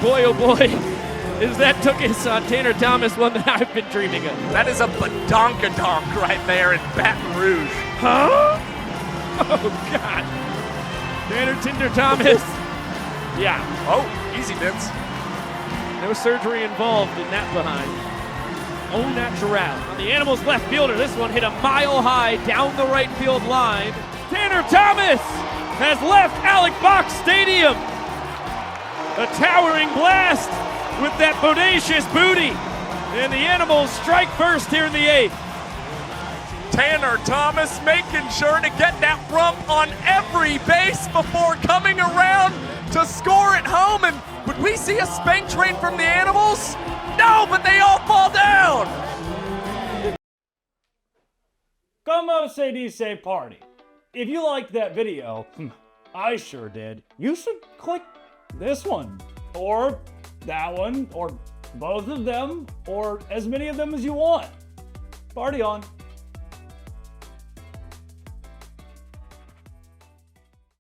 boy, oh boy, is that took his Tanner Thomas one that I've been dreaming of. That is a badonkadonk right there in Baton Rouge. Huh? Oh, God. Tanner Tinder Thomas. Yeah. Oh, easy, Vince. No surgery involved in that behind. Au natural. On the Animals left fielder, this one hit a mile high down the right field line. Tanner Thomas has left Alec Box Stadium. A towering blast with that bodacious booty. And the Animals strike first here in the 8th. Tanner Thomas making sure to get that rump on every base before coming around to score at home. And would we see a spank train from the Animals? No, but they all fall down. Como se dice party? If you liked that video, I sure did, you should click this one, or that one, or both of them, or as many of them as you want. Party on.